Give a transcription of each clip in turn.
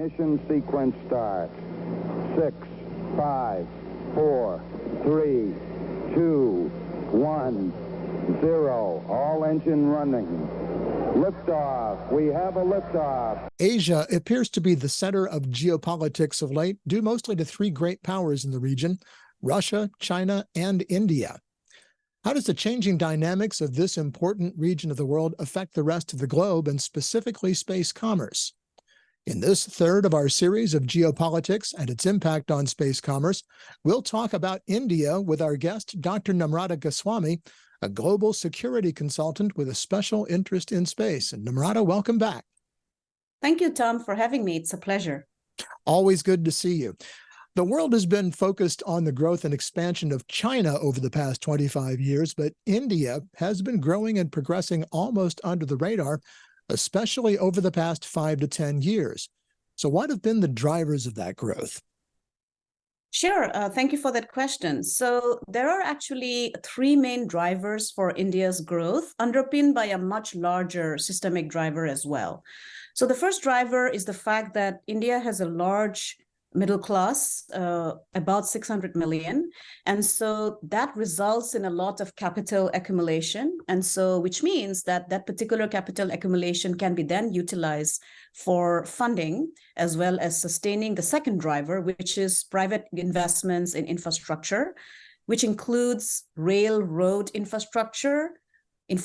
Ignition sequence start. 6, 5, 4, 3, 2, 1, 0. All engine running. Liftoff. We have a liftoff. Asia appears to be the center of geopolitics of late, due mostly to three great powers in the region: Russia, China, and India. How does the changing dynamics of this important region of the world affect the rest of the globe, and specifically space commerce? In this third of our series of geopolitics and its impact on space commerce, we'll talk about India with our guest, Dr. Namrata Goswami, a global security consultant with a special interest in space. And Namrata, welcome back. Thank you, Tom, for having me. It's a pleasure. Always good to see you. The world has been focused on the growth and expansion of China over the past 25 years, but India has been growing and progressing almost under the radar, especially over the past 5 to 10 years. So what have been the drivers of that growth? Sure. Thank you for that question. So there are actually three main drivers for India's growth, underpinned by a much larger systemic driver as well. So the first driver is the fact that India has a large middle class, about 600 million. And so that results in a lot of capital accumulation. And so, which means that that particular capital accumulation can be then utilized for funding, as well as sustaining the second driver, which is private investments in infrastructure, which includes railroad infrastructure in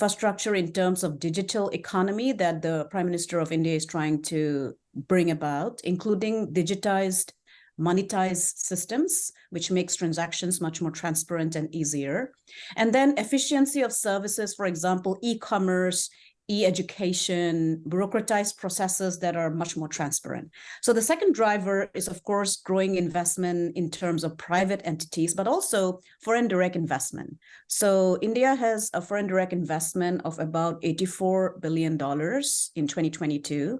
terms of digital economy that the Prime Minister of India is trying to bring about, including digitized, monetized systems, which makes transactions much more transparent and easier. And then efficiency of services, for example, e-commerce, e-education, bureaucratized processes that are much more transparent. So the second driver is, of course, growing investment in terms of private entities, but also foreign direct investment. So India has a foreign direct investment of about $84 billion in 2022.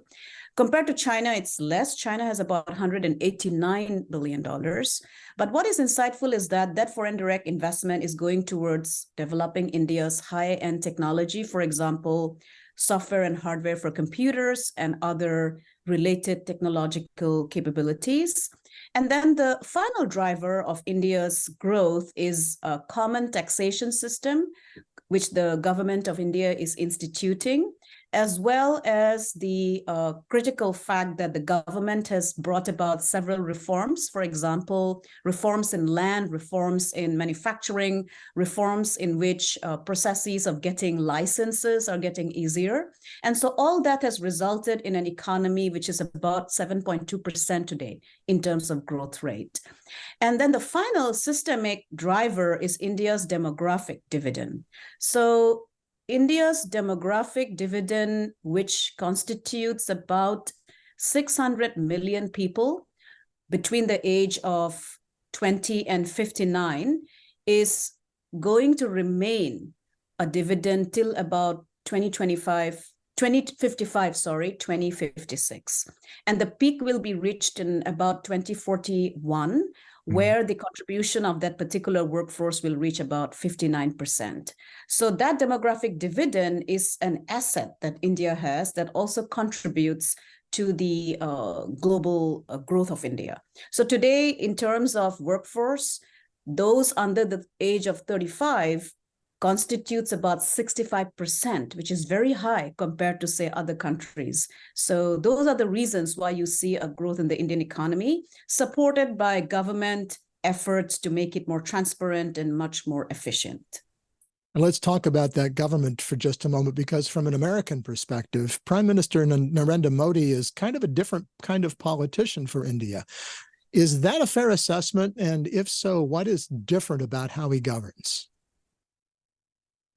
Compared to China, it's less. China has about $189 billion. But what is insightful is that that foreign direct investment is going towards developing India's high-end technology, for example, software and hardware for computers and other related technological capabilities. And then the final driver of India's growth is a common taxation system, which the government of India is instituting, as well as the critical fact that the government has brought about several reforms, for example, reforms in land, reforms in manufacturing, reforms in which processes of getting licenses are getting easier. And so all that has resulted in an economy which is about 7.2% today in terms of growth rate. And then the final systemic driver is India's demographic dividend. So India's demographic dividend, which constitutes about 600 million people between the age of 20 and 59, is going to remain a dividend till about 2056. And the peak will be reached in about 2041, where the contribution of that particular workforce will reach about 59%. So that demographic dividend is an asset that India has that also contributes to the global growth of India. So today, in terms of workforce, those under the age of 35 constitutes about 65%, which is very high compared to, say, other countries. So those are the reasons why you see a growth in the Indian economy, supported by government efforts to make it more transparent and much more efficient. And let's talk about that government for just a moment, because from an American perspective, Prime Minister Narendra Modi is kind of a different kind of politician for India. Is that a fair assessment? And if so, what is different about how he governs?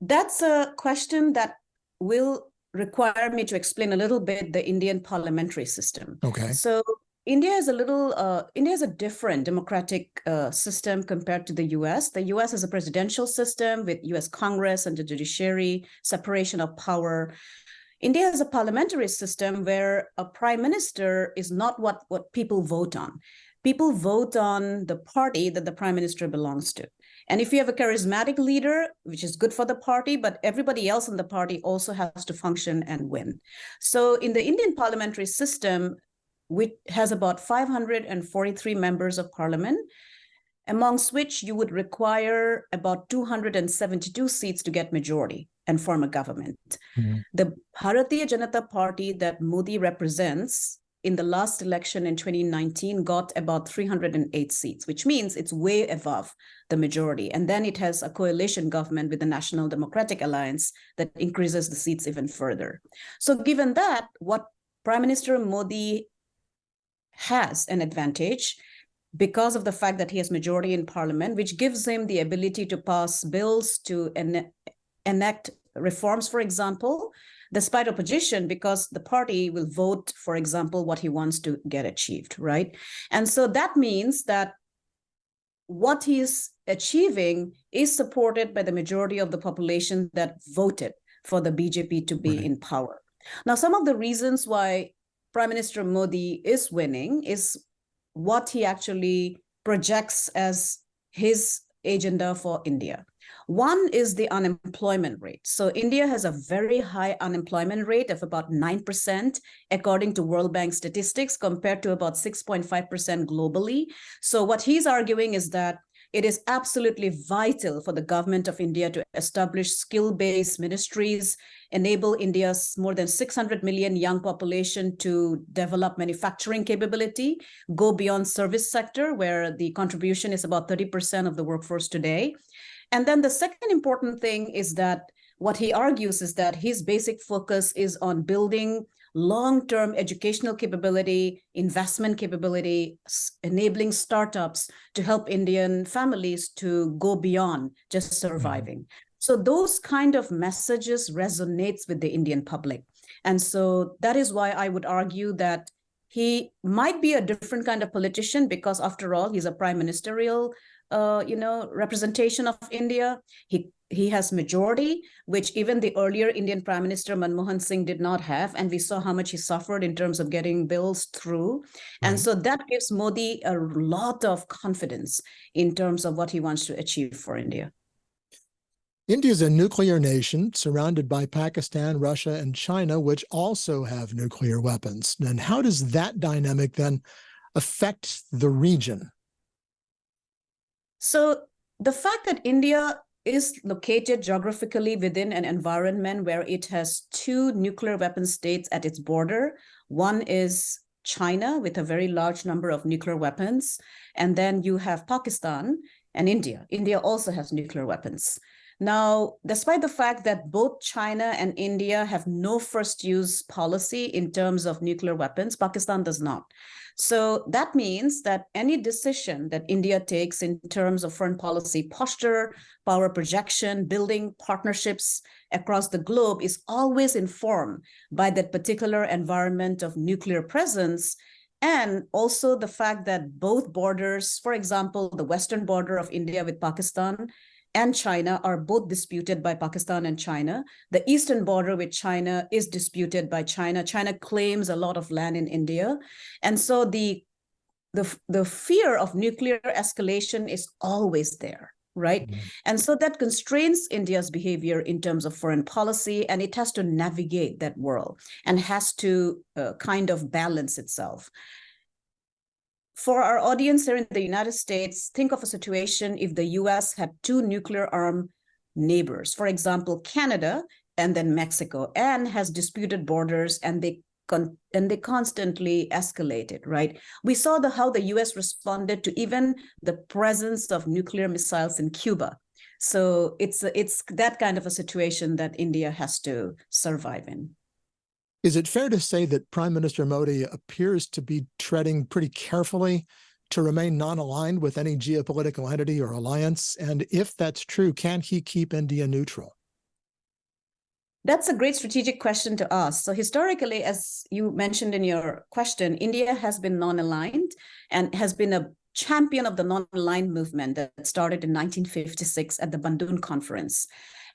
That's a question that will require me to explain a little bit the Indian parliamentary system. Okay. So India is a different democratic system compared to the US. The US has a presidential system with US Congress and the judiciary, separation of power. India has a parliamentary system where a prime minister is not what people vote on. People vote on the party that the prime minister belongs to. And if you have a charismatic leader, which is good for the party, but everybody else in the party also has to function and win. So in the Indian parliamentary system, which has about 543 members of parliament, amongst which you would require about 272 seats to get majority and form a government. The Bharatiya Janata Party that Modi represents in the last election in 2019 got about 308 seats, which means it's way above the majority. And then it has a coalition government with the National Democratic Alliance that increases the seats even further. So given that, what Prime Minister Modi has an advantage because of the fact that he has majority in parliament, which gives him the ability to pass bills, to enact reforms, for example, despite opposition, because the party will vote, for example, what he wants to get achieved, right? And so that means that what he is achieving is supported by the majority of the population that voted for the BJP to be in power. Now, some of the reasons why Prime Minister Modi is winning is what he actually projects as his agenda for India. One is the unemployment rate. So India has a very high unemployment rate of about 9%, according to World Bank statistics, compared to about 6.5% globally. So what he's arguing is that it is absolutely vital for the government of India to establish skill-based ministries, enable India's more than 600 million young population to develop manufacturing capability, go beyond service sector, where the contribution is about 30% of the workforce today. And then the second important thing is that what he argues is that his basic focus is on building long-term educational capability, investment capability, enabling startups to help Indian families to go beyond just surviving. So those kind of messages resonates with the Indian public. And so that is why I would argue that he might be a different kind of politician, because after all, he's a prime ministerial representation of India. He has majority, which even the earlier Indian Prime Minister Manmohan Singh did not have. And we saw how much he suffered in terms of getting bills through. And so that gives Modi a lot of confidence in terms of what he wants to achieve for India. India is a nuclear nation surrounded by Pakistan, Russia, and China, which also have nuclear weapons. And how does that dynamic then affect the region? So the fact that India is located geographically within an environment where it has two nuclear weapon states at its border. One is China with a very large number of nuclear weapons. And then you have Pakistan and India. India also has nuclear weapons. Now, despite the fact that both China and India have no first use policy in terms of nuclear weapons, Pakistan does not. So that means that any decision that India takes in terms of foreign policy posture, power projection, building partnerships across the globe is always informed by that particular environment of nuclear presence. And also the fact that both borders, for example, the western border of India with Pakistan and China are both disputed by Pakistan and China. The eastern border with China is disputed by China. China claims a lot of land in India. And so the fear of nuclear escalation is always there, right? And so that constrains India's behavior in terms of foreign policy, and it has to navigate that world and has to kind of balance itself. For our audience here in the United States, think of a situation if the US had two nuclear-armed neighbors, for example, Canada and then Mexico, and has disputed borders, and they constantly escalated, right? We saw how the US responded to even the presence of nuclear missiles in Cuba. So it's that kind of a situation that India has to survive in. Is it fair to say that Prime Minister Modi appears to be treading pretty carefully to remain non-aligned with any geopolitical entity or alliance? And if that's true, can he keep India neutral? That's a great strategic question to ask. So historically, as you mentioned in your question, India has been non-aligned and has been a champion of the non-aligned movement that started in 1956 at the Bandung Conference.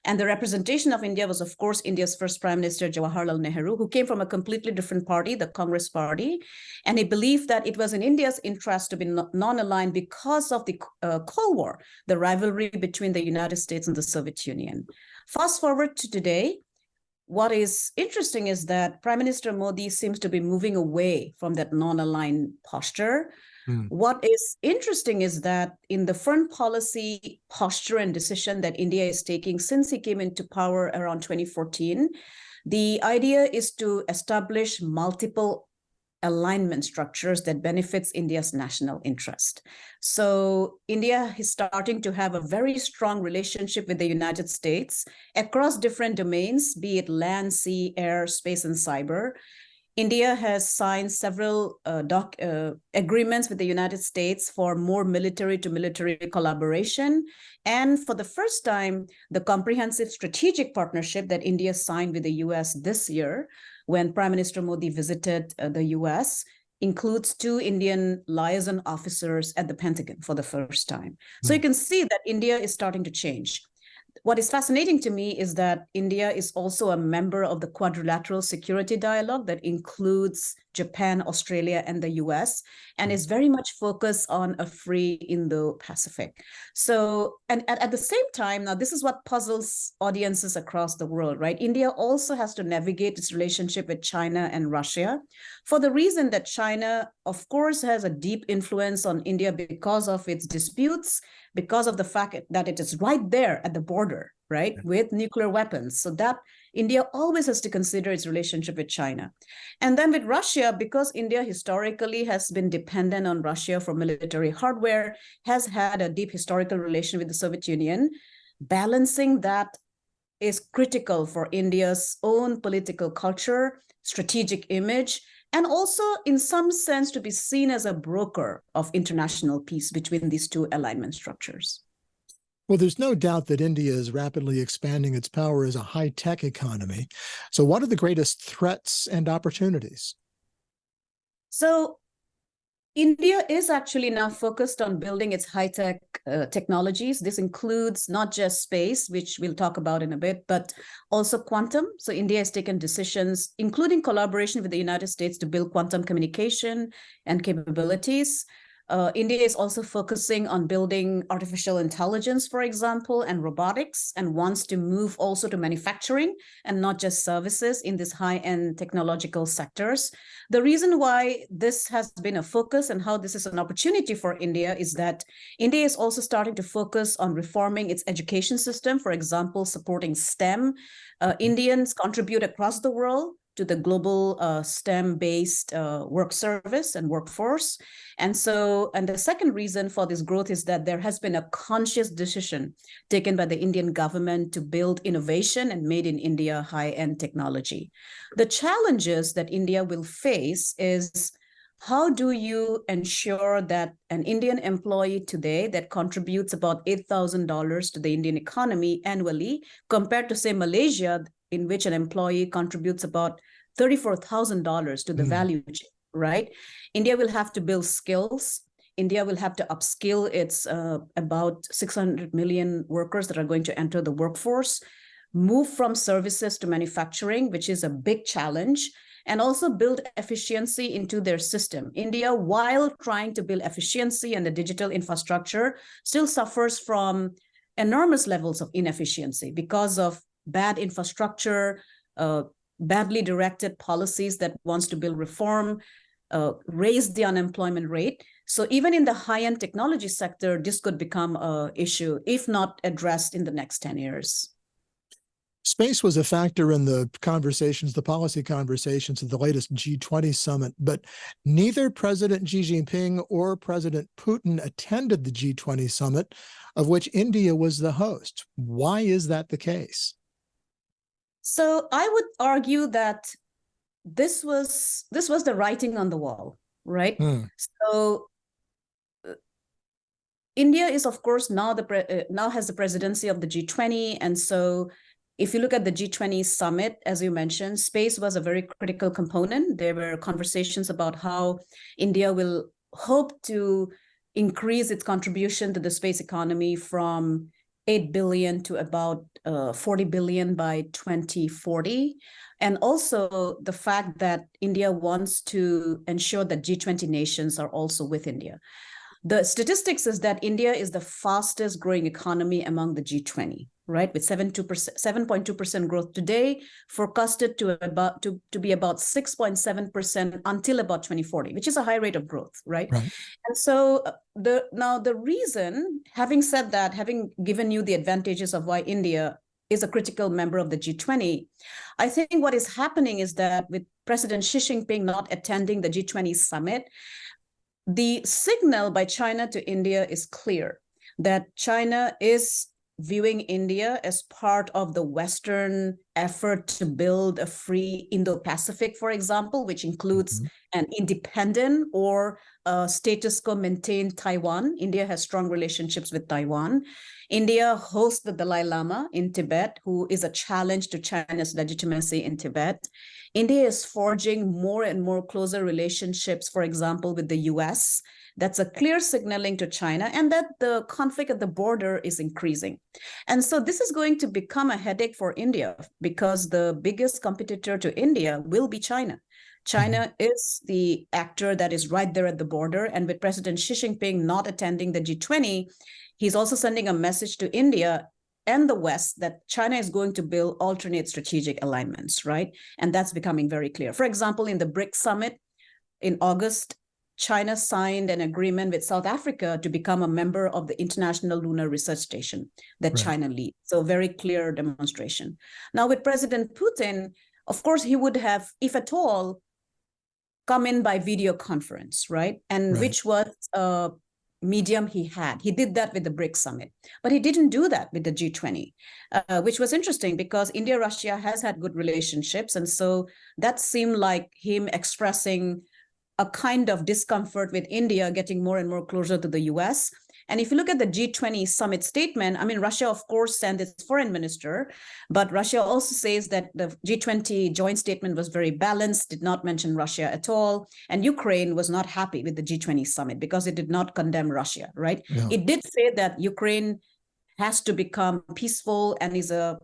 And the representation of India was, of course, India's first Prime Minister, Jawaharlal Nehru, who came from a completely different party, the Congress Party. And he believed that it was in India's interest to be non-aligned because of the Cold War, the rivalry between the United States and the Soviet Union. Fast forward to today, what is interesting is that Prime Minister Modi seems to be moving away from that non-aligned posture. What is interesting is that in the foreign policy posture and decision that India is taking since he came into power around 2014, the idea is to establish multiple alignment structures that benefits India's national interest. So India is starting to have a very strong relationship with the United States across different domains, be it land, sea, air, space, and cyber. India has signed several agreements with the United States for more military-to-military collaboration. And for the first time, the comprehensive strategic partnership that India signed with the US this year, when Prime Minister Modi visited the US, includes 2 Indian liaison officers at the Pentagon for the first time. So you can see that India is starting to change. What is fascinating to me is that India is also a member of the Quadrilateral Security Dialogue that includes Japan, Australia, and the US, and is very much focused on a free Indo-Pacific. So, and at the same time, now this is what puzzles audiences across the world, right? India also has to navigate its relationship with China and Russia for the reason that China, of course, has a deep influence on India because of its disputes, because of the fact that it is right there at the border, right, with nuclear weapons. So that India always has to consider its relationship with China. And then with Russia, because India historically has been dependent on Russia for military hardware, has had a deep historical relation with the Soviet Union, balancing that is critical for India's own political culture, strategic image, and also in some sense to be seen as a broker of international peace between these 2 alignment structures. Well, there's no doubt that India is rapidly expanding its power as a high-tech economy. So what are the greatest threats and opportunities? So India is actually now focused on building its high-tech technologies. This includes not just space, which we'll talk about in a bit, but also quantum. So India has taken decisions, including collaboration with the United States, to build quantum communication and capabilities. India is also focusing on building artificial intelligence, for example, and robotics, and wants to move also to manufacturing and not just services in these high-end technological sectors. The reason why this has been a focus and how this is an opportunity for India is that India is also starting to focus on reforming its education system, for example, supporting STEM. Indians contribute across the world to the global STEM-based work service and workforce. And the second reason for this growth is that there has been a conscious decision taken by the Indian government to build innovation and made in India high-end technology. The challenges that India will face is how do you ensure that an Indian employee today that contributes about $8,000 to the Indian economy annually compared to, say, Malaysia, in which an employee contributes about $34,000 to the value chain, right? India will have to build skills. India will have to upskill its about 600 million workers that are going to enter the workforce, move from services to manufacturing, which is a big challenge, and also build efficiency into their system. India, while trying to build efficiency and the digital infrastructure, still suffers from enormous levels of inefficiency because of bad infrastructure, badly directed policies that wants to build reform, raise the unemployment rate. So even in the high-end technology sector, this could become an issue if not addressed in the next 10 years. Space was a factor in the conversations, the policy conversations at the latest G20 summit, but neither President Xi Jinping or President Putin attended the G20 summit, of which India was the host. Why is that the case? So I would argue that this was the writing on the wall, right? So India is, of course, now has the presidency of the G20, and so if you look at the G20 summit, as you mentioned, space was a very critical component. There were conversations about how India will hope to increase its contribution to the space economy from 8 billion to about 40 billion by 2040. And also the fact that India wants to ensure that G20 nations are also with India. The statistics is that India is the fastest growing economy among the G20, right? With 7.2% growth today, forecasted to be about 6.7% until about 2040, which is a high rate of growth, right? And so the reason, having said that, having given you the advantages of why India is a critical member of the G20, I think what is happening is that with President Xi Jinping not attending the G20 summit, the signal by China to India is clear that China is viewing India as part of the Western effort to build a free Indo-Pacific, for example, which includes an independent or status quo maintained Taiwan. India has strong relationships with Taiwan. India hosts the Dalai Lama in Tibet, who is a challenge to China's legitimacy in Tibet. India is forging more and more closer relationships, for example, with the US. That's a clear signaling to China, and that the conflict at the border is increasing. And so this is going to become a headache for India, because the biggest competitor to India will be China. China is the actor that is right there at the border. And with President Xi Jinping not attending the G20, he's also sending a message to India and the West that China is going to build alternate strategic alignments, right? And that's becoming very clear. For example, in the BRICS summit in August, China signed an agreement with South Africa to become a member of the International Lunar Research Station that China leads. So very clear demonstration. Now with President Putin, of course, he would have, if at all, come in by video conference, right? And which was a medium he had. He did that with the BRICS summit, but he didn't do that with the G20, which was interesting because India-Russia has had good relationships. And so that seemed like him expressing a kind of discomfort with India getting more and more closer to the US. And if you look at the G20 summit statement, I mean, Russia, of course, sent its foreign minister, but Russia also says that the G20 joint statement was very balanced, did not mention Russia at all. And Ukraine was not happy with the G20 summit because it did not condemn Russia, right? Yeah. It did say that Ukraine has to become peaceful and is a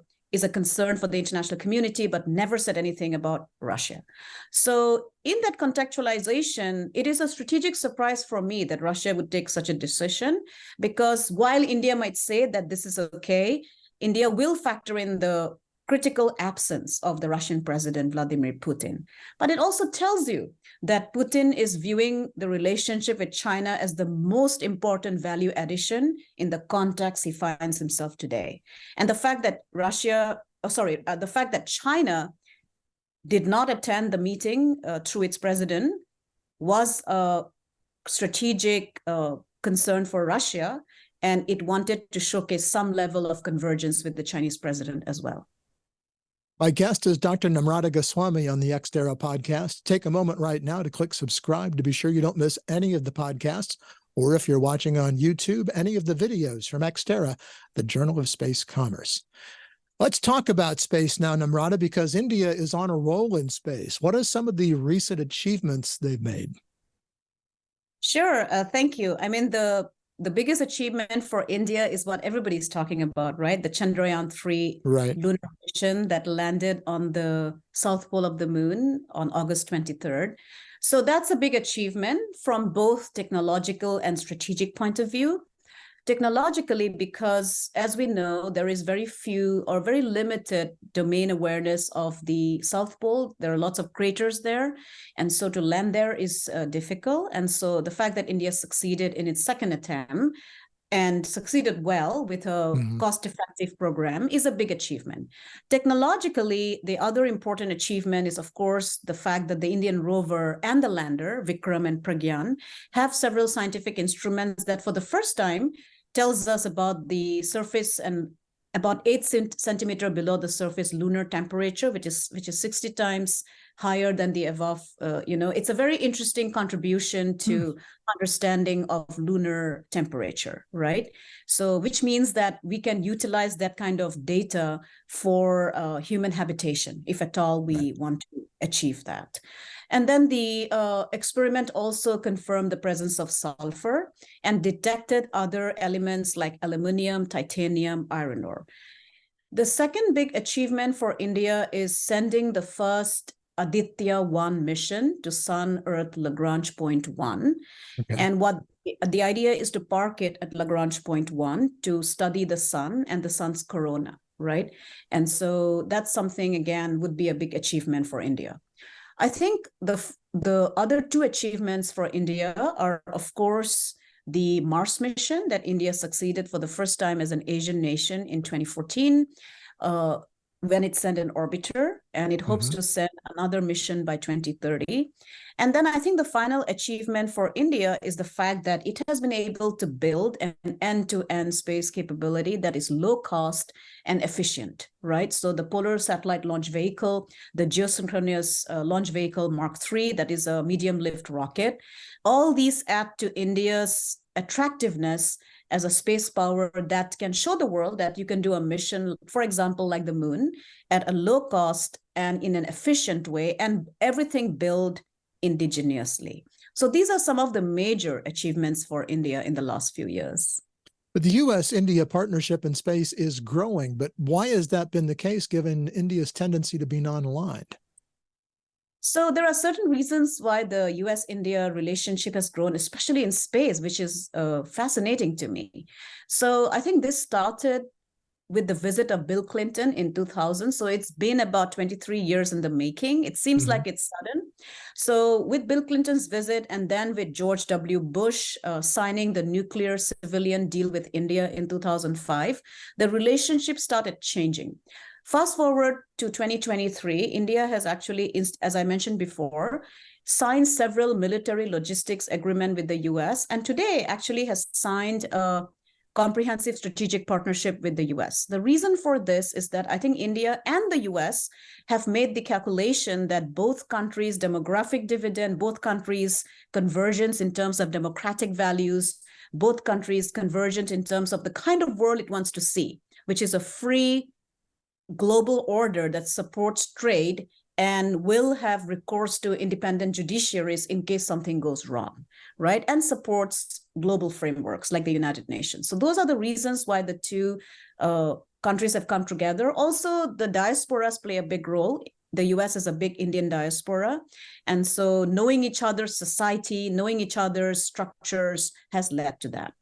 concern for the international community, but never said anything about Russia. So in that contextualization, it is a strategic surprise for me that Russia would take such a decision, because while India might say that this is okay, India will factor in the critical absence of the Russian president, Vladimir Putin. But it also tells you that Putin is viewing the relationship with China as the most important value addition in the context he finds himself today. And the fact that the fact that China did not attend the meeting through its president was a strategic concern for Russia, and it wanted to showcase some level of convergence with the Chinese president as well. My guest is Dr. Namrata Goswami on the Terra podcast. Take a moment right now to click subscribe to be sure you don't miss any of the podcasts, or if you're watching on YouTube, any of the videos from Terra, the Journal of Space Commerce. Let's talk about space now, Namrata, because India is on a roll in space. What are some of the recent achievements they've made? Sure. Thank you. I mean, the biggest achievement for India is what everybody's talking about, right? The Chandrayaan-3 lunar mission that landed on the south pole of the moon on August 23rd. So that's a big achievement from both technological and strategic point of view. Technologically, because as we know, there is very few or very limited domain awareness of the South Pole. There are lots of craters there. And so to land there is difficult. And so the fact that India succeeded in its second attempt and succeeded well with a cost-effective program is a big achievement. Technologically, the other important achievement is, of course, the fact that the Indian rover and the lander, Vikram and Pragyan, have several scientific instruments that for the first time tells us about the surface and about 8 centimeter below the surface lunar temperature, which is 60 times higher than the above. It's a very interesting contribution to understanding of lunar temperature, right? So which means that we can utilize that kind of data for human habitation, if at all we want to achieve that. And then the experiment also confirmed the presence of sulfur and detected other elements like aluminum, titanium, iron ore. The second big achievement for India is sending the first Aditya-1 mission to Sun-Earth Lagrange point 1. Okay. And what the idea is to park it at Lagrange point 1 to study the sun and the sun's corona, right? And so that's something, again, would be a big achievement for India. I think the other two achievements for India are, of course, the Mars mission that India succeeded for the first time as an Asian nation in 2014, when it sent an orbiter, and it hopes to send another mission by 2030. And then I think the final achievement for India is the fact that it has been able to build an end-to-end space capability that is low cost and efficient, right? So the Polar Satellite Launch Vehicle, the Geosynchronous Launch Vehicle Mark III, that is a medium lift rocket, all these add to India's attractiveness as a space power that can show the world that you can do a mission, for example, like the moon, at a low cost and in an efficient way, and everything built indigenously. So these are some of the major achievements for India in the last few years. But the U.S.-India partnership in space is growing, but why has that been the case given India's tendency to be non-aligned? So there are certain reasons why the US-India relationship has grown, especially in space, which is fascinating to me. So I think this started with the visit of Bill Clinton in 2000. So it's been about 23 years in the making. It seems like it's sudden. So with Bill Clinton's visit, and then with George W. Bush signing the nuclear civilian deal with India in 2005, the relationship started changing. Fast forward to 2023, India has actually, as I mentioned before, signed several military logistics agreements with the US, and today actually has signed a comprehensive strategic partnership with the US. The reason for this is that I think India and the US have made the calculation that both countries' demographic dividend, both countries' convergence in terms of democratic values, both countries' convergent in terms of the kind of world it wants to see, which is a free global order that supports trade and will have recourse to independent judiciaries in case something goes wrong, right? And supports global frameworks like the United Nations. So those are the reasons why the two countries have come together. Also, the diasporas play a big role. The US is a big Indian diaspora. And so knowing each other's society, knowing each other's structures has led to that.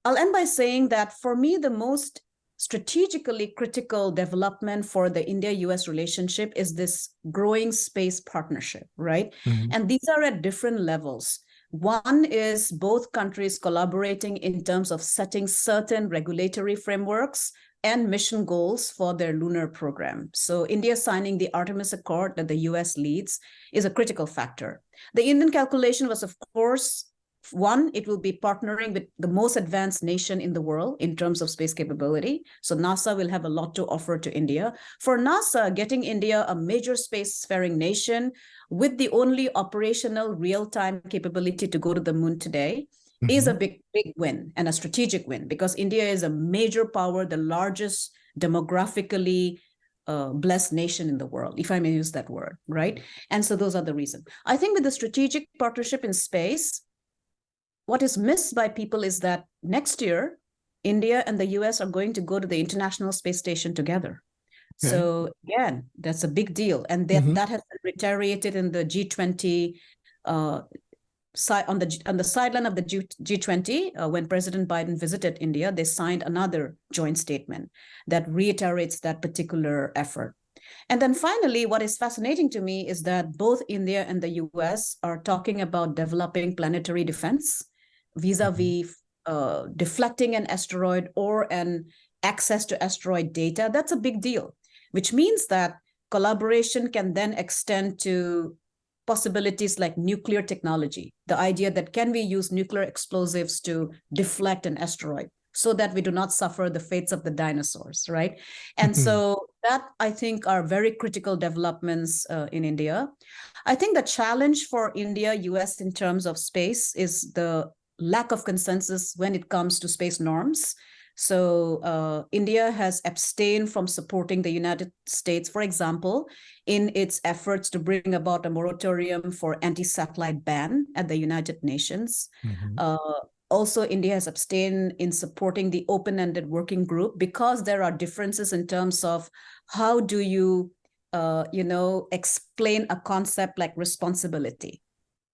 I'll end by saying that for me, the most strategically critical development for the India-US relationship is this growing space partnership, right? And these are at different levels. One is both countries collaborating in terms of setting certain regulatory frameworks and mission goals for their lunar program. So India signing the Artemis Accord that the US leads is a critical factor. The Indian calculation was, of course, one, it will be partnering with the most advanced nation in the world in terms of space capability. So NASA will have a lot to offer to India. For NASA, getting India a major spacefaring nation with the only operational real-time capability to go to the moon today is a big win and a strategic win, because India is a major power, the largest demographically blessed nation in the world, if I may use that word, right? And so those are the reasons. I think with the strategic partnership in space, what is missed by people is that next year, India and the US are going to go to the International Space Station together. Okay. So again, that's a big deal. And that has been reiterated in the G20, on the sideline of the G20, when President Biden visited India, they signed another joint statement that reiterates that particular effort. And then finally, what is fascinating to me is that both India and the US are talking about developing planetary defense vis-a-vis deflecting an asteroid or an access to asteroid data. That's a big deal, which means that collaboration can then extend to possibilities like nuclear technology, the idea that can we use nuclear explosives to deflect an asteroid so that we do not suffer the fates of the dinosaurs, right? And so that, I think, are very critical developments in India. I think the challenge for India, US in terms of space is the lack of consensus when it comes to space norms. So India has abstained from supporting the United States, for example, in its efforts to bring about a moratorium for anti-satellite ban at the United Nations. Also, India has abstained in supporting the open-ended working group because there are differences in terms of how do you explain a concept like responsibility.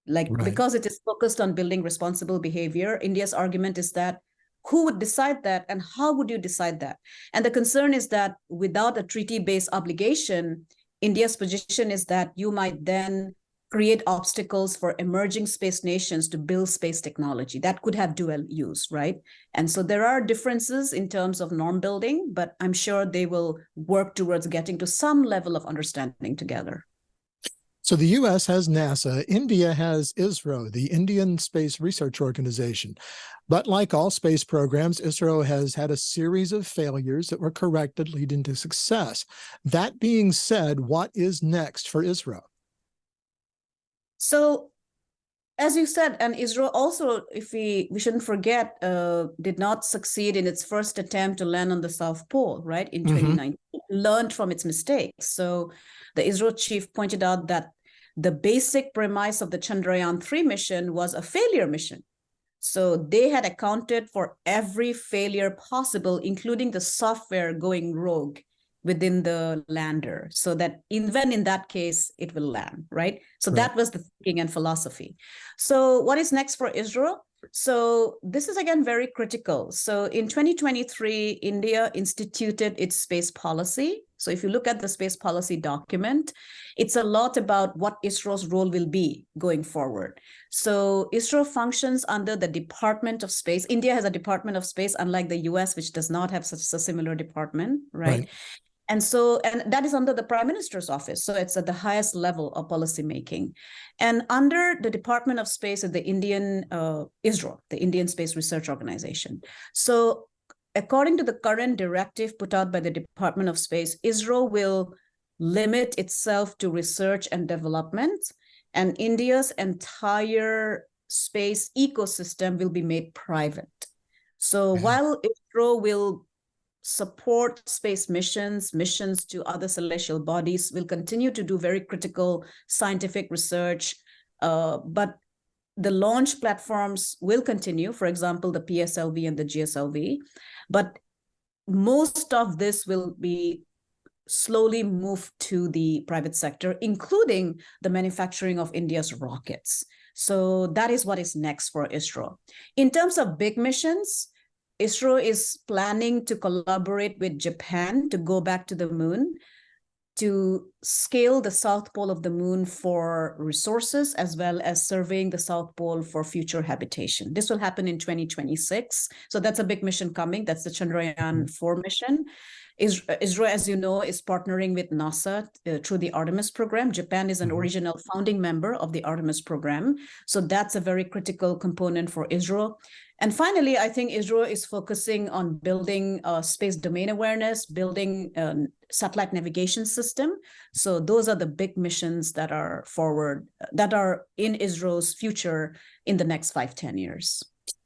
Like, Right. because it is focused on building responsible behavior, India's argument is that who would decide that and how would you decide that? And the concern is that without a treaty-based obligation, India's position is that you might then create obstacles for emerging space nations to build space technology that could have dual use, right? And so there are differences in terms of norm building, but I'm sure they will work towards getting to some level of understanding together. So the U.S. has NASA, India has ISRO, the Indian Space Research Organization. But like all space programs, ISRO has had a series of failures that were corrected, leading to success. That being said, what is next for ISRO? So, as you said, and ISRO also, if we shouldn't forget, did not succeed in its first attempt to land on the South Pole, right, in 2019, learned from its mistakes. So the ISRO chief pointed out that the basic premise of the Chandrayaan-3 mission was a failure mission. So they had accounted for every failure possible, including the software going rogue within the lander, so that even in that case, it will land, right? So that was the thinking and philosophy. So what is next for ISRO? So this is, again, very critical. So in 2023, India instituted its space policy. So if you look at the space policy document, it's a lot about what ISRO's role will be going forward. So ISRO functions under the Department of Space. India has a Department of Space, unlike the US, which does not have such a similar department, right? And that is under the Prime Minister's office. So it's at the highest level of policymaking. And under the Department of Space is the Indian ISRO, the Indian Space Research Organization. So according to the current directive put out by the Department of Space, ISRO will limit itself to research and development, and India's entire space ecosystem will be made private. So while ISRO will support space missions to other celestial bodies, will continue to do very critical scientific research, but the launch platforms will continue, for example, the PSLV and the GSLV, but most of this will be slowly moved to the private sector, including the manufacturing of India's rockets. So that is what is next for ISRO. In terms of big missions, ISRO is planning to collaborate with Japan to go back to the moon, to scale the South Pole of the moon for resources, as well as surveying the South Pole for future habitation. This will happen in 2026. So that's a big mission coming. That's the Chandrayaan-4 mission. ISRO, as you know, is partnering with NASA through the Artemis program. Japan is an original founding member of the Artemis program. So that's a very critical component for ISRO. And finally, I think ISRO is focusing on building space domain awareness, building a satellite navigation system. So those are the big missions that are forward, that are in ISRO's future in the next 5-10 years.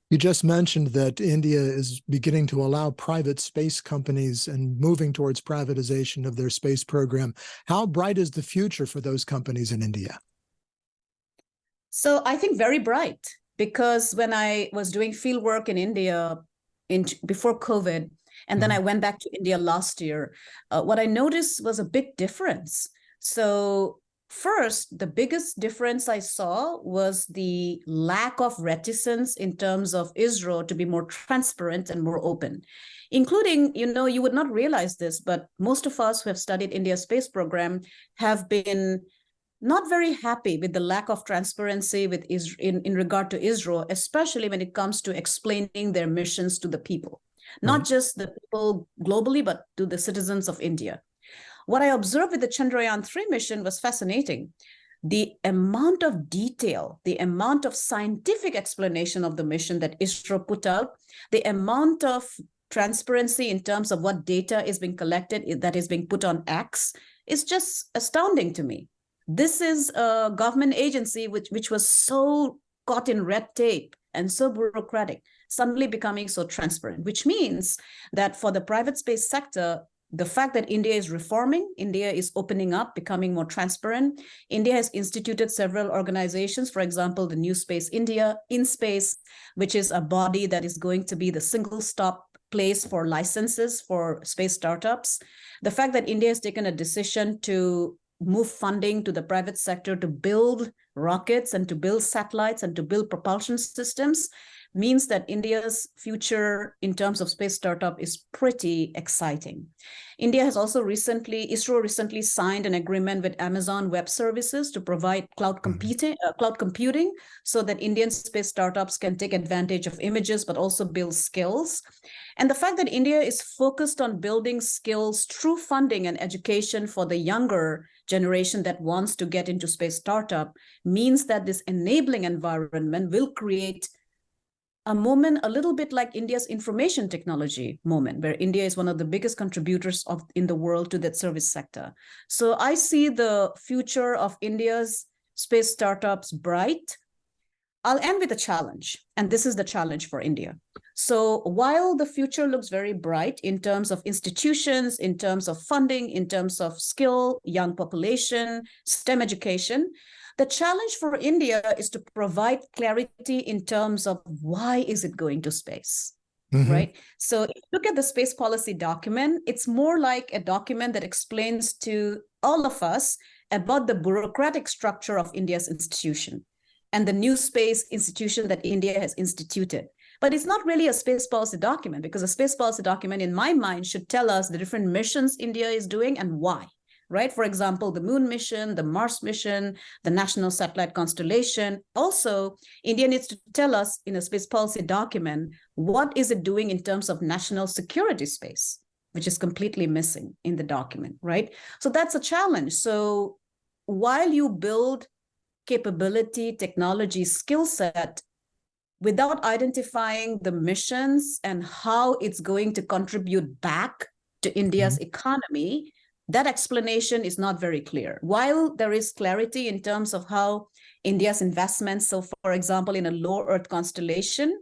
You just mentioned that India is beginning to allow private space companies and moving towards privatization of their space program. How bright is the future for those companies in India? So I think very bright, because when I was doing field work in India before COVID, and then I went back to India last year, what I noticed was a big difference. So first, the biggest difference I saw was the lack of reticence in terms of ISRO to be more transparent and more open, including, you would not realize this, but most of us who have studied India's space program have been not very happy with the lack of transparency in regard to ISRO, especially when it comes to explaining their missions to the people, not just the people globally, but to the citizens of India. What I observed with the Chandrayaan-3 mission was fascinating. The amount of detail, the amount of scientific explanation of the mission that ISRO put out, the amount of transparency in terms of what data is being collected, that is being put on X, is just astounding to me. This is a government agency which was so caught in red tape and so bureaucratic, suddenly becoming so transparent, which means that for the private space sector, the fact that India is reforming, India is opening up, becoming more transparent. India has instituted several organizations, for example, the New Space India, InSpace, which is a body that is going to be the single-stop place for licenses for space startups. The fact that India has taken a decision to move funding to the private sector to build rockets and to build satellites and to build propulsion systems means that India's future in terms of space startup is pretty exciting. ISRO recently signed an agreement with Amazon Web Services to provide cloud computing so that Indian space startups can take advantage of images, but also build skills. And the fact that India is focused on building skills through funding and education for the younger generation that wants to get into space startup means that this enabling environment will create a moment a little bit like India's information technology moment, where India is one of the biggest contributors in the world to that service sector. So I see the future of India's space startups bright. I'll end with a challenge, and this is the challenge for India. So while the future looks very bright in terms of institutions, in terms of funding, in terms of skill, young population, STEM education, the challenge for India is to provide clarity in terms of why is it going to space, right? So if you look at the space policy document, it's more like a document that explains to all of us about the bureaucratic structure of India's institution and the new space institution that India has instituted. But it's not really a space policy document, because a space policy document, in my mind, should tell us the different missions India is doing and why. Right? For example, the moon mission, the Mars mission, the national satellite constellation. Also, India needs to tell us in a space policy document, what is it doing in terms of national security space, which is completely missing in the document, right? So that's a challenge. So while you build capability, technology, skill set, without identifying the missions and how it's going to contribute back to India's economy, that explanation is not very clear. While there is clarity in terms of how India's investments, so for example, in a low Earth constellation,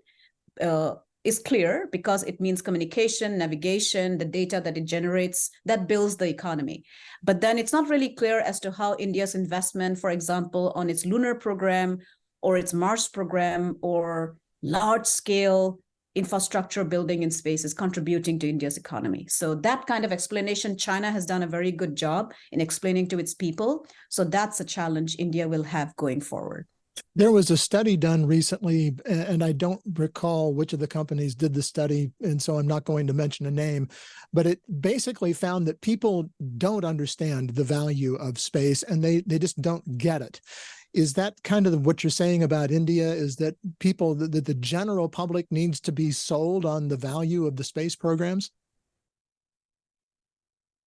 is clear because it means communication, navigation, the data that it generates, that builds the economy. But then it's not really clear as to how India's investment, for example, on its lunar program or its Mars program or large-scale infrastructure building in space is contributing to India's economy. So that kind of explanation, China has done a very good job in explaining to its people. So that's a challenge India will have going forward. There was a study done recently, and I don't recall which of the companies did the study, and so I'm not going to mention a name, but it basically found that people don't understand the value of space, and they just don't get it. Is that kind of what you're saying about India, is that people, that the general public needs to be sold on the value of the space programs?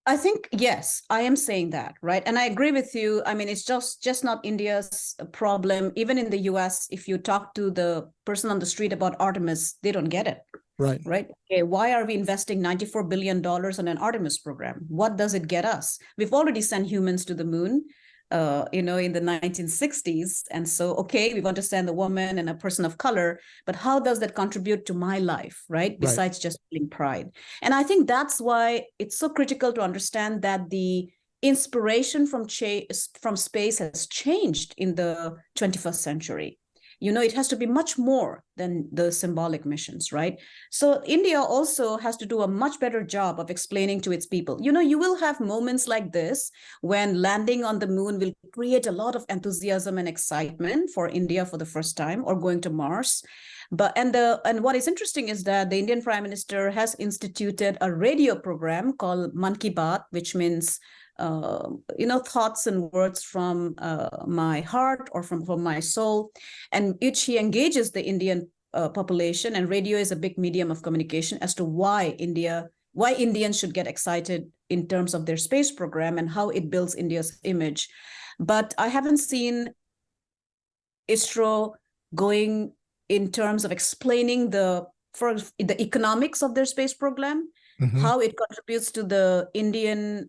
I think, yes, I am saying that, right? And I agree with you. I mean, it's just not India's problem. Even in the US, if you talk to the person on the street about Artemis, they don't get it. Right. Right. Okay, why are we investing $94 billion on an Artemis program? What does it get us? We've already sent humans to the moon, in the 1960s. And so, okay, we want to send a woman and a person of color, but how does that contribute to my life, right? Besides just feeling pride. And I think that's why it's so critical to understand that the inspiration from space has changed in the 21st century. It has to be much more than the symbolic missions, right? So India also has to do a much better job of explaining to its people. You will have moments like this when landing on the moon will create a lot of enthusiasm and excitement for India for the first time, or going to Mars. And what is interesting is that the Indian Prime Minister has instituted a radio program called Man Ki Baat, which means thoughts and words from my heart or from my soul, and which he engages the Indian population. And radio is a big medium of communication as to why Indians should get excited in terms of their space program and how it builds India's image. But I haven't seen ISRO going in terms of explaining the economics of their space program. How it contributes to the Indian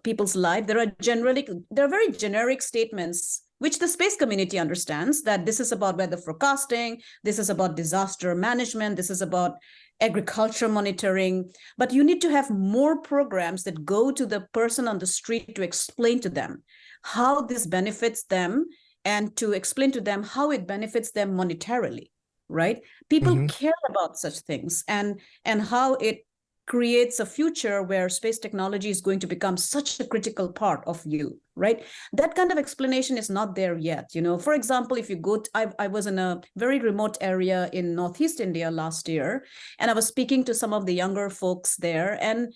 people's life. There are very generic statements which the space community understands, that this is about weather forecasting, this is about disaster management, this is about agriculture monitoring. But you need to have more programs that go to the person on the street to explain to them how this benefits them, and to explain to them how it benefits them monetarily. right? People Mhm. care about such things, and how it creates a future where space technology is going to become such a critical part of you, right? That kind of explanation is not there yet. For example, if you go I was in a very remote area in Northeast India last year, and I was speaking to some of the younger folks there, and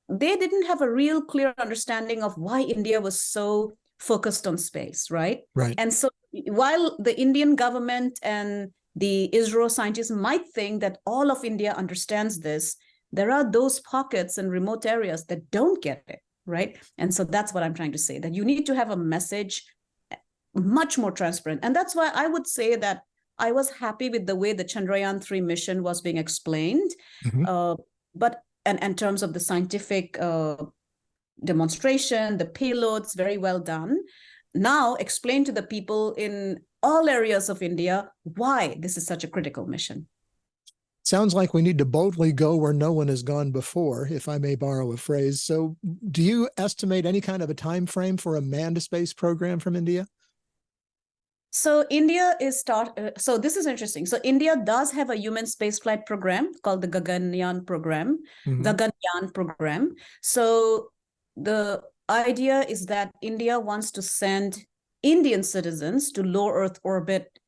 they didn't have a real clear understanding of why India was so focused on space, right? Right. And so while the Indian government and the ISRO scientists might think that all of India understands this, there are those pockets in remote areas that don't get it, right? And so that's what I'm trying to say, that you need to have a message much more transparent. And that's why I would say that I was happy with the way the Chandrayaan-3 mission was being explained. Mhm. But in terms of the scientific demonstration, the payloads, very well done. Now explain to the people in all areas of India why this is such a critical mission. Sounds like we need to boldly go where no one has gone before, if I may borrow a phrase. So do you estimate any kind of a time frame for a manned space program from India? So so this is interesting. So India does have a human spaceflight program called the Gaganyaan program, Mhm. Gaganyaan program. So the idea is that India wants to send Indian citizens to low Earth orbit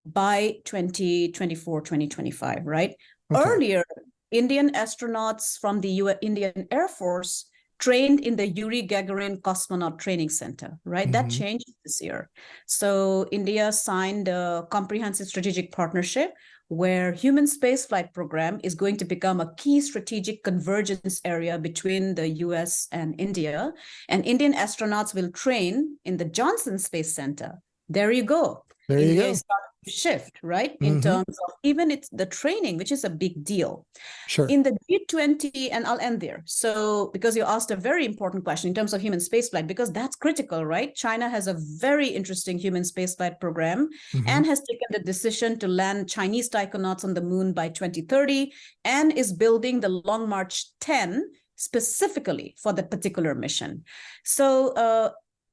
by 2024, 2025, right? Okay. Earlier, Indian astronauts from the Indian Air Force trained in the Yuri Gagarin Cosmonaut Training Center, right? That Mhm. changed this year. So India signed a comprehensive strategic partnership where human spaceflight program is going to become a key strategic convergence area between the US and India. And Indian astronauts will train in the Johnson Space Center. There you go. There you India go. is starting to shift, right? In Mhm. terms of even it's the training, which is a big deal. Sure. In the G20, and I'll end there. So, because you asked a very important question in terms of human spaceflight, because that's critical, right? China has a very interesting human spaceflight program and Mhm. has taken the decision to land Chinese taikonauts on the moon by 2030 and is building the Long March 10 specifically for that particular mission. So,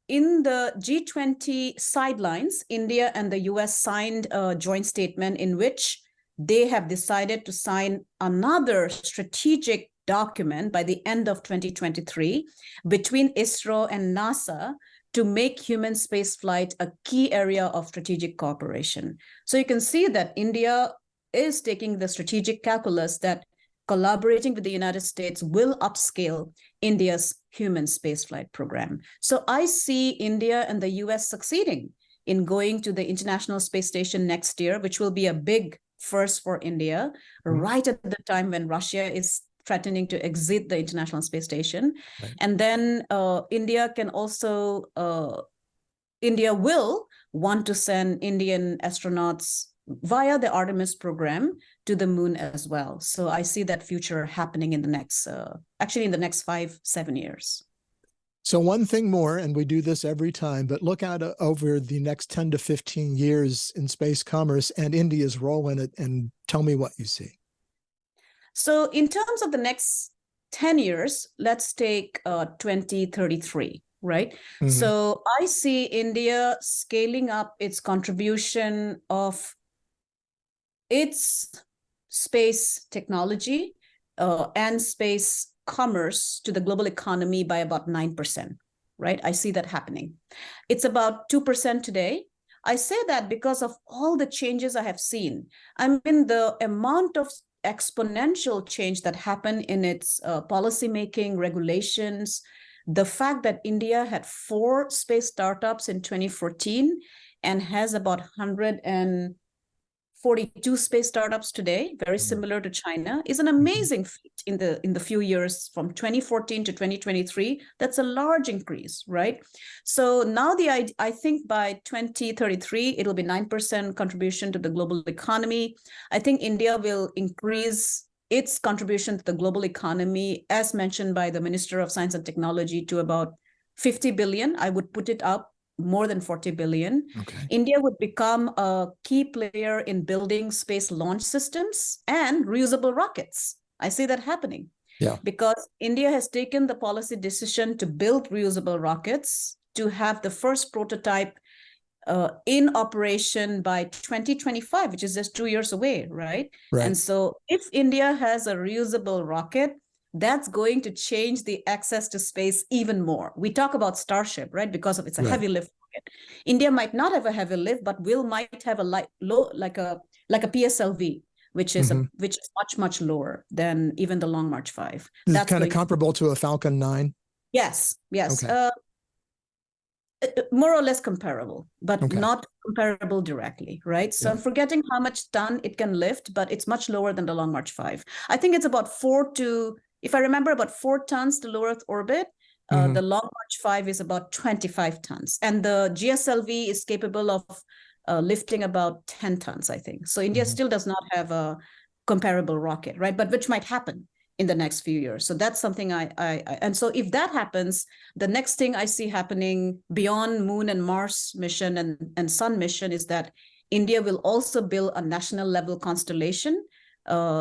in the G20 sidelines, India and the US signed a joint statement in which they have decided to sign another strategic document by the end of 2023 between ISRO and NASA to make human spaceflight a key area of strategic cooperation. So you can see that India is taking the strategic calculus that collaborating with the United States will upscale India's human spaceflight program. So I see India and the US succeeding in going to the International Space Station next year, which will be a big first for India, right at the time when Russia is threatening to exit the International Space Station. Right. And then India will want to send Indian astronauts via the Artemis program to the moon as well. So I see that future happening in the next 5-7 years. So one thing more, and we do this every time, but look out over the next 10 to 15 years in space commerce and India's role in it, and tell me what you see. So in terms of the next 10 years, let's take 2033, right? Mhm. So I see India scaling up its contribution of its space technology and space commerce to the global economy by about 9%, right? I see that happening. It's about 2% today. I say that because of all the changes I have seen. I mean, the amount of exponential change that happened in its policymaking, regulations, the fact that India had 4 space startups in 2014 and has about 142 space startups today, very similar to China, is an amazing feat in the few years from 2014 to 2023. That's a large increase, right? So now I think by 2033, it'll be 9% contribution to the global economy. I think India will increase its contribution to the global economy, as mentioned by the Minister of Science and Technology, to about 50 billion. I would put it up more than 40 billion. Okay. India would become a key player in building space launch systems and reusable rockets. I see that happening. Yeah. Because India has taken the policy decision to build reusable rockets, to have the first prototype in operation by 2025, which is just 2 years away, right? Right. And so if India has a reusable rocket, that's going to change the access to space even more. We talk about Starship, right? Because of it's a Right. heavy lift rocket. India might not have a heavy lift, but might have a light, low, like a PSLV, which is much lower than even the Long March 5. This That's is kind of comparable to a Falcon 9. Yes. Okay. More or less comparable, but Okay. not comparable directly, right? So I'm forgetting how much ton it can lift, but it's much lower than the Long March 5. I think it's about 4 to, if I remember, about 4 tons to low Earth orbit. The Long March 5 is about 25 tons. And the GSLV is capable of lifting about 10 tons, I think. So India still does not have a comparable rocket, right? But which might happen in the next few years. So that's something and so if that happens, the next thing I see happening beyond Moon and Mars mission and Sun mission is that India will also build a national level constellation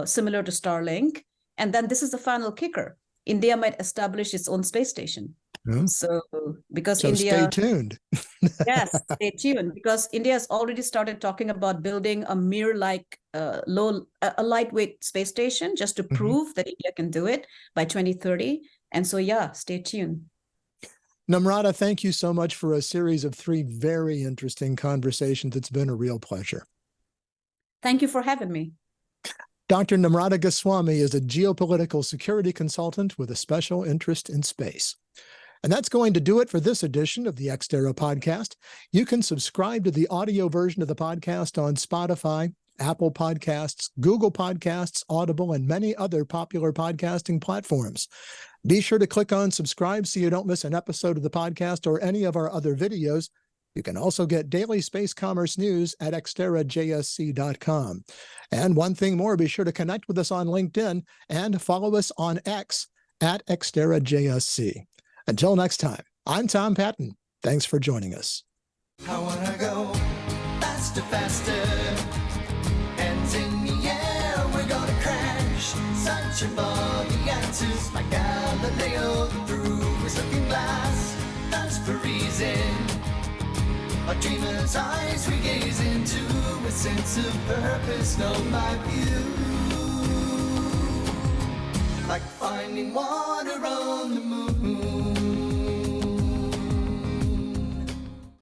similar to Starlink. And then this is the final kicker. India might establish its own space station. So because India, stay tuned. Yes, stay tuned, because India has already started talking about building a Mir-like a lightweight space station just to prove that India can do it by 2030. And so, yeah, stay tuned. Namrata, thank you so much for a series of 3 very interesting conversations. It's been a real pleasure. Thank you for having me. Dr. Namrata Goswami is a geopolitical security consultant with a special interest in space. And that's going to do it for this edition of the Xterra podcast. You can subscribe to the audio version of the podcast on Spotify, Apple Podcasts, Google Podcasts, Audible, and many other popular podcasting platforms. Be sure to click on subscribe so you don't miss an episode of the podcast or any of our other videos. You can also get daily space commerce news at xterrajsc.com. And one thing more, be sure to connect with us on LinkedIn and follow us on X at xterrajsc. Until next time, I'm Tom Patton. Thanks for joining us. I wanna go faster, faster. Hands in the air, we're gonna crash. Searching for the answers like Galileo through his looking glass. Thirst for reason. A dreamer's eyes we gaze into, a sense of purpose, know my view. Like finding water on the moon.